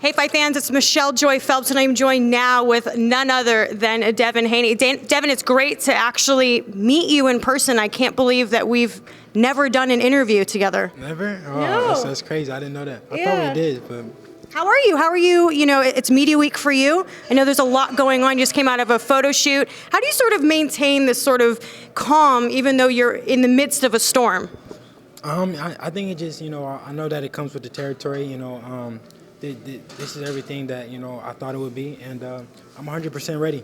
Hey, Fight fans, it's Michelle Joy Phelps, and I'm joined now with none other than Devin Haney. Devin, it's great to actually meet you in person. I can't believe that we've never done an interview together. Never? Oh, No. that's crazy. I didn't know that. I thought we did, but... How are you? How are you? You know, it's media week for you. I know there's a lot going on. You just came out of a photo shoot. How do you sort of maintain this sort of calm even though you're in the midst of a storm? I think it just, I know that it comes with the territory, this is everything that, I thought it would be, and I'm 100% ready.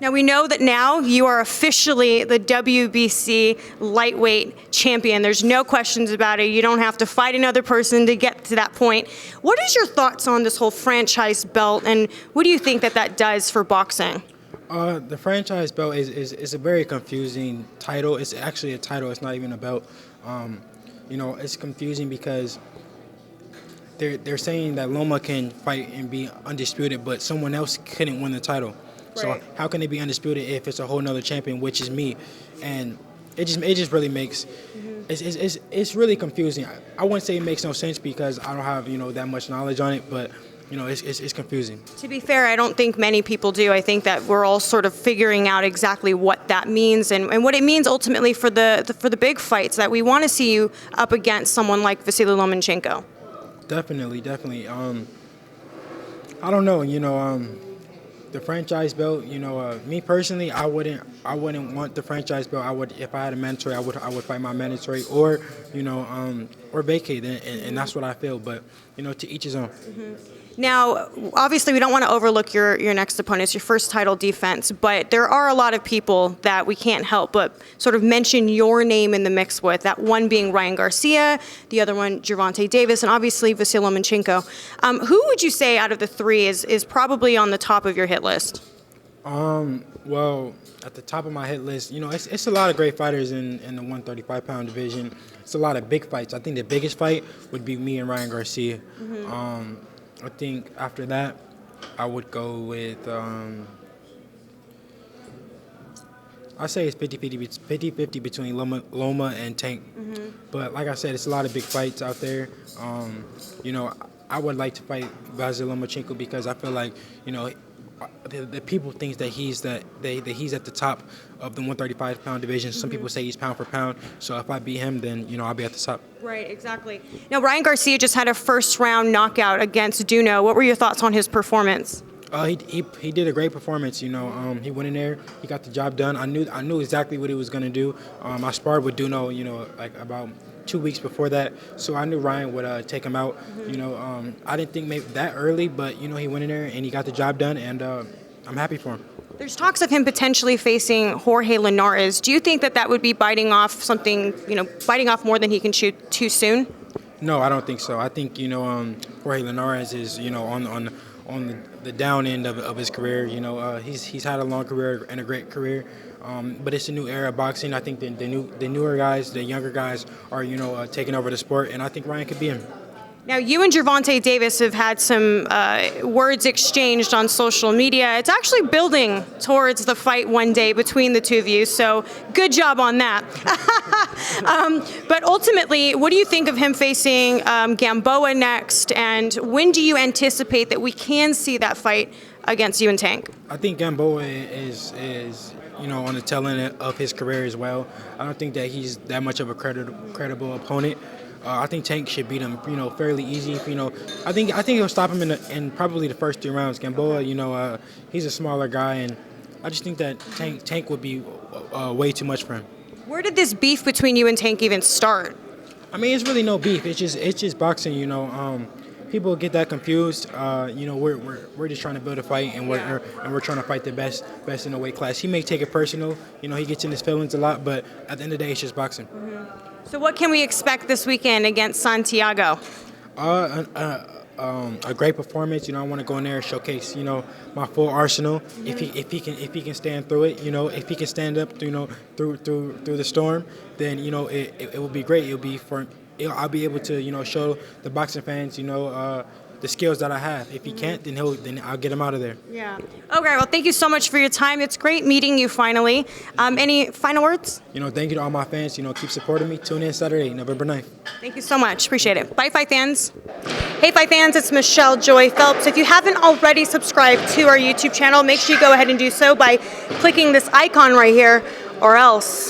Now, we know that now you are officially the WBC lightweight champion. There's no questions about it. You don't have to fight another person to get to that point. What is your thoughts on this whole franchise belt, and what do you think that that does for boxing? The franchise belt is a very confusing title. It's actually a title. It's not even a belt. It's confusing because they're saying that Loma can fight and be undisputed, but someone else couldn't win the title. Right. So how can they be undisputed if it's a whole nother champion, which is me? And it just really makes it's really confusing. I wouldn't say it makes no sense because I don't have that much knowledge on it, but it's confusing. To be fair, I don't think many people do. I think that we're all sort of figuring out exactly what that means and what it means ultimately for the big fights, that we want to see you up against someone like Vasyl Lomachenko. Definitely. I don't know, the franchise belt, me personally, I wouldn't want the franchise belt. If I had a mandatory, I would fight my mandatory or vacate, and that's what I feel, but to each his own. Now, obviously, we don't want to overlook your next opponent. It's your first title defense, but there are a lot of people that we can't help but sort of mention your name in the mix with, that one being Ryan Garcia, the other one Vontae Davis, and obviously Vasyl Lomachenko. Who would you say out of the three is probably on the top of your hit list? Well, at the top of my hit list, it's a lot of great fighters in the 135-pound division. It's a lot of big fights. I think the biggest fight would be me and Ryan Garcia. I think after that, I would go with, I say it's 50-50 between Loma and Tank. But like I said, it's a lot of big fights out there. I would like to fight Vasyl Lomachenko because I feel like, the people think that he's at the top of the 135-pound division. Some people say he's pound for pound. So if I beat him, then I'll be at the top. Right, exactly. Now, Ryan Garcia just had a first-round knockout against Duno. What were your thoughts on his performance? He did a great performance. He went in there, he got the job done. I knew exactly what he was gonna do. I sparred with Duno, like about 2 weeks before that, so I knew Ryan would take him out. I didn't think maybe that early, but he went in there and he got the job done, and I'm happy for him. There's talks of him potentially facing Jorge Linares. Do you think that would be biting off more than he can chew too soon? No, I don't think so. I think Jorge Linares is on the down end of his career. He's had a long career and a great career. But it's a new era of boxing. I think the newer guys, the younger guys are, taking over the sport, and I think Ryan could be him. Now, you and Gervonta Davis have had some words exchanged on social media. It's actually building towards the fight one day between the two of you, so good job on that. But ultimately, what do you think of him facing Gamboa next, and when do you anticipate that we can see that fight against you and Tank? I think Gamboa is on the tail end of his career as well. I don't think that he's that much of a credible opponent. I think Tank should beat him, fairly easy. I think he'll stop him in probably the first 3 rounds. Gamboa, he's a smaller guy, and I just think that Tank would be way too much for him. Where did this beef between you and Tank even start? I mean, it's really no beef. It's just boxing. People get that confused. We're just trying to build a fight, and we're trying to fight the best in the weight class. He may take it personal. He gets in his feelings a lot, but at the end of the day, it's just boxing. So what can we expect this weekend against Santiago? A great performance. I want to go in there and showcase, my full arsenal. If he can stand through it, if he can stand up, through the storm, then it will be great. I'll be able to show the boxing fans, the skills that I have. If he can't, then I'll get him out of there. Yeah. Okay. Well, thank you so much for your time. It's great meeting you finally. Any final words? Thank you to all my fans. Keep supporting me. Tune in Saturday, November 9th. Thank you so much. Appreciate it. Bye, Fight fans. Hey, Fight fans. It's Michelle Joy Phelps. If you haven't already subscribed to our YouTube channel, make sure you go ahead and do so by clicking this icon right here, or else